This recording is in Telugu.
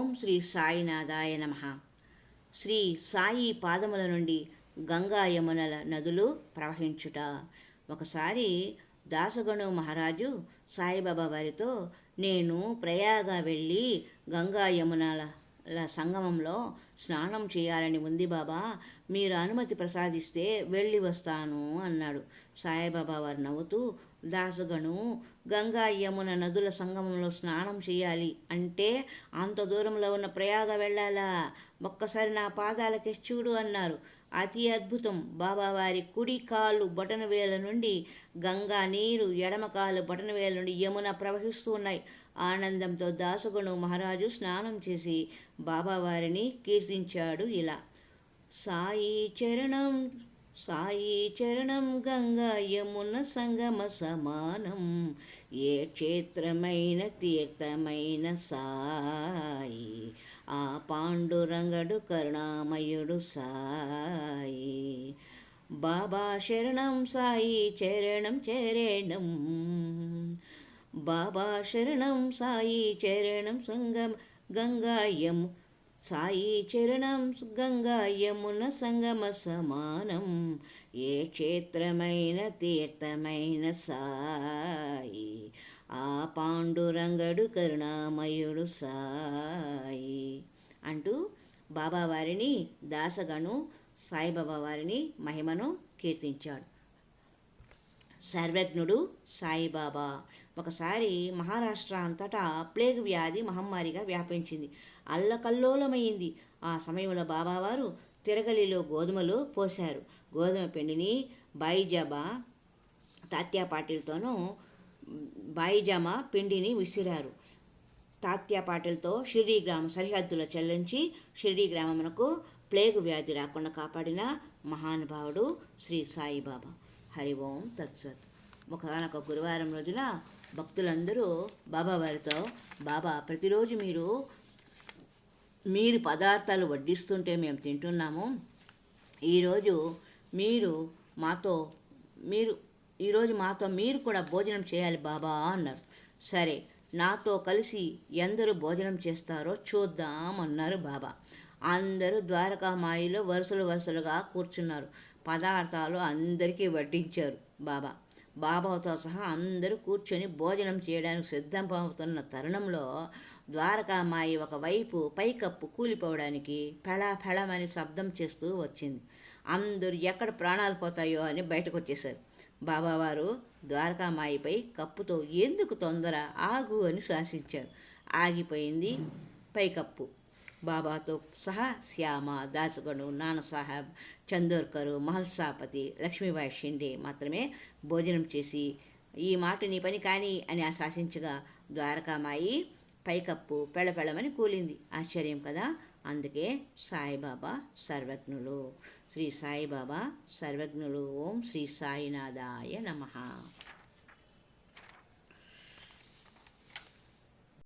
ఓం శ్రీ సాయినాథాయ నమః. శ్రీ సాయి పాదముల నుండి గంగా యమునల నదులు ప్రవహించుట. ఒకసారి దాసగణు మహారాజు సాయిబాబా వారితో, నేను ప్రయాగ వెళ్ళి గంగా యమునల సంగమంలో స్నానం చేయాలని ఉంది బాబా, మీరు అనుమతి ప్రసాదిస్తే వెళ్ళి వస్తాను అన్నాడు. సాయిబాబా వారు నవ్వుతూ, దాసగను, గంగా యమున నదుల సంగమంలో స్నానం చేయాలి అంటే అంత దూరంలో ఉన్న ప్రయాగ వెళ్ళాలా? ఒక్కసారి నా పాదాలకి చూడు అన్నారు. అతి అద్భుతం. బాబావారి కుడి కాలు బొటనవేల నుండి గంగా నీరు, ఎడమ కాలు బొటనవేల నుండి యమున ప్రవహిస్తూ ఉన్నాయి. ఆనందంతో దాసగణు మహారాజు స్నానం చేసి బాబావారిని కీర్తించాడు ఇలా: సాయి చరణం, సాయి చరణం, గంగా యమున సంగమ సమానం, ఏ క్షేత్రమైన తీర్థమైన సాయి, ఆ పాండురంగడు కరుణామయుడు సాయి. బాబా శరణం, సాయి చరణం చరణం, బాబా శరణం, సాయి చరణం, సంగమ గంగాయం, సాయి చరణం, గంగా యమున సంగమ సమానం, ఏ క్షేత్రమైన తీర్థమైన సాయి, ఆ పాండురంగడు కరుణామయుడు సాయి అంటూ బాబావారిని, దాసగను సాయిబాబా వారిని మహిమను కీర్తించాడు. సర్వజ్ఞుడు సాయిబాబా. ఒకసారి మహారాష్ట్ర అంతటా ప్లేగ్ వ్యాధి మహమ్మారిగా వ్యాపించింది. అల్లకల్లోలమైంది. ఆ సమయంలో బాబావారు తిరగలిలో గోధుమలు పోశారు. గోధుమ పిండిని బాయిజామా తాత్యా పాటిల్తోనూ బాయిజామా పిండిని విసిరారు. తాత్యా పాటిల్తో షిర్డీ గ్రామం సరిహద్దులో చెల్లించి షిర్డీ గ్రామమునకు ప్లేగు వ్యాధి రాకుండా కాపాడిన మహానుభావుడు శ్రీ సాయిబాబా. హరి ఓం తత్సత్. ఒకనొక గురువారం రోజున భక్తులందరూ బాబావారితో, బాబా, ప్రతిరోజు మీరు పదార్థాలు వడ్డిస్తుంటే మేము తింటున్నాము, ఈరోజు మాతో మీరు కూడా భోజనం చేయాలి బాబా అన్నారు. సరే, నాతో కలిసి ఎందరూ భోజనం చేస్తారో చూద్దామన్నారు బాబా. అందరూ ద్వారకామాయిలో వరుసలుగా కూర్చున్నారు. పదార్థాలు అందరికీ వడ్డించారు బాబా. బాబాతో సహా అందరూ కూర్చొని భోజనం చేయడానికి సిద్ధమవుతున్న తరుణంలో ద్వారకామాయి ఒకవైపు పైకప్పు కూలిపోవడానికి ఫెళమని శబ్దం చేస్తూ వచ్చింది. అందరూ ఎక్కడ ప్రాణాలు పోతాయో అని బయటకు వచ్చేశారు. బాబావారు ద్వారకామాయిపై కప్పుతో, ఎందుకు తొందర, ఆగు అని శాసించారు. ఆగిపోయింది పైకప్పు. బాబాతో సహా శ్యామ, దాసగణు, నానాసాహెబ్, చందోర్కరు, మహల్సాపతి, లక్ష్మీబాయి షిండే మాత్రమే భోజనం చేసి, ఈ మాట నీ పని కాని అని శాసించగా ద్వారకామాయి పైకప్పు పెళపెళమని కూలింది. ఆశ్చర్యం కదా. అందుకే సాయిబాబా సర్వజ్ఞులు. శ్రీ సాయిబాబా సర్వజ్ఞులు. ఓం శ్రీ సాయినాథాయ నమః.